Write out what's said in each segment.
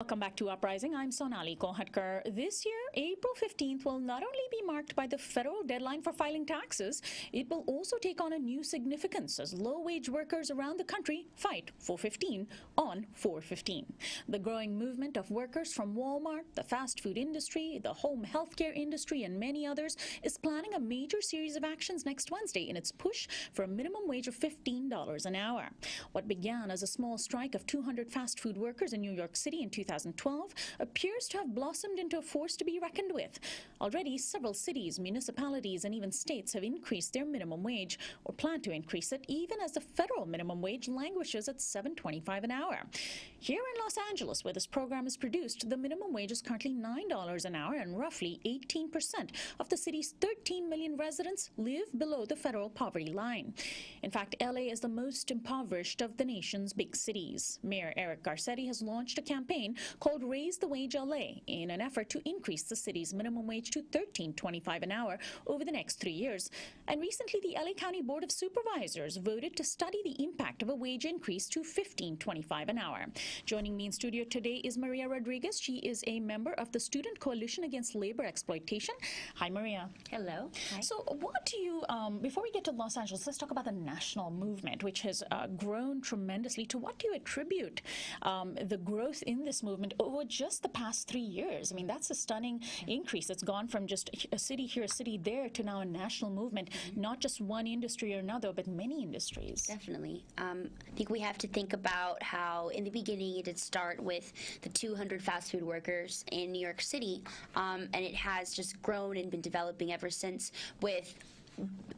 Welcome back to Uprising. I'm Sonali Kohatkar. This year, April 15th will not only be marked by the federal deadline for filing taxes, it will also take on a new significance as low-wage workers around the country fight for 15 on 415. The growing movement of workers from Walmart, the fast food industry, the home healthcare industry, and many others is planning a major series of actions next Wednesday in its push for a minimum wage of $15 an hour. What began as a small strike of 200 fast food workers in New York City in 2012 appears to have blossomed into a force to be reckoned with. Already, several cities, municipalities, and even states have increased their minimum wage or plan to increase it, even as the federal minimum wage languishes at $7.25 an hour. Here in Los Angeles, where this program is produced, the minimum wage is currently $9 an hour, and roughly 18% of the city's 13 million residents live below the federal poverty line. In fact, LA is the most impoverished of the nation's big cities. Mayor Eric Garcetti has launched a campaign called Raise the Wage LA in an effort to increase the city's minimum wage to $13.25 an hour over the next 3 years. And recently, the LA County Board of Supervisors voted to study the impact of a wage increase to $15.25 an hour. Joining me in studio today is Maria Rodriguez. She is a member of the Student Coalition Against Labor Exploitation. Hi, Maria. Hello. Hi. So what do you, before we get to Los Angeles, let's talk about the national movement, which has grown tremendously. To what do you attribute the growth in this movement over just the past 3 years? I mean, that's a stunning increase. It's gone from just a city here, a city there, to now a national movement, not just one industry or another, but many industries. Definitely. I think we have to think about how in the beginning it did start with the 200 fast food workers in New York City, and it has just grown and been developing ever since, with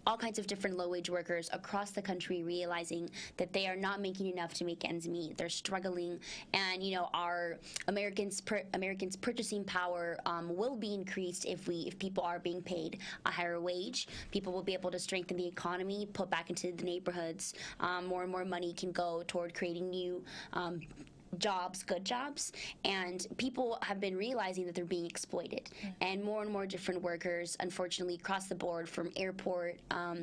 all kinds of different low-wage workers across the country realizing that they are not making enough to make ends meet. They're struggling, and our Americans' purchasing power will be increased if people are being paid a higher wage. People will be able to strengthen the economy, put back into the neighborhoods. More and more money can go toward creating new jobs, good jobs, and people have been realizing that they're being exploited. And more different workers, unfortunately, across the board, from airport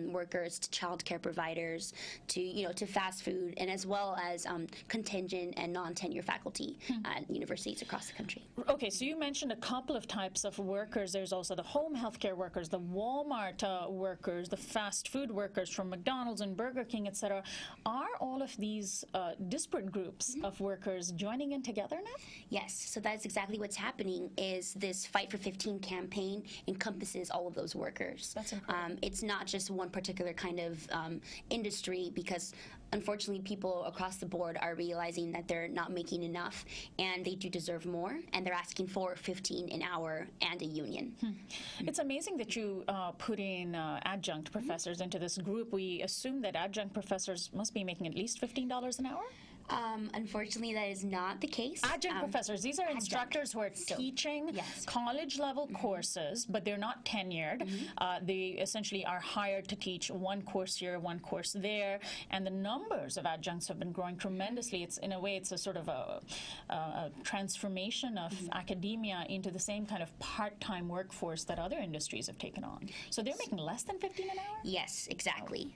workers to childcare providers to fast food, and as well as contingent and non-tenure faculty at universities across the country. Okay, so you mentioned a couple of types of workers. There's also the home healthcare workers, the Walmart workers, the fast food workers from McDonald's and Burger King, etc. Are all of these disparate groups of workers joining in together now? Yes, so that's exactly what's happening. Is this Fight for 15 campaign encompasses all of those workers. That's incredible. It's not just one particular kind of industry, because unfortunately people across the board are realizing that they're not making enough and they do deserve more, and they're asking for 15 an hour and a union. It's amazing that you put in adjunct professors into this group. We assume that adjunct professors must be making at least $15 an hour? Unfortunately, that is not the case. Adjunct professors, these are instructors who are teaching college-level courses, but they're not tenured. They essentially are hired to teach one course here, one course there, and the numbers of adjuncts have been growing tremendously. It's, in a way, it's a sort of a transformation of academia into the same kind of part-time workforce that other industries have taken on. So they're making less than 15 an hour? Yes, exactly.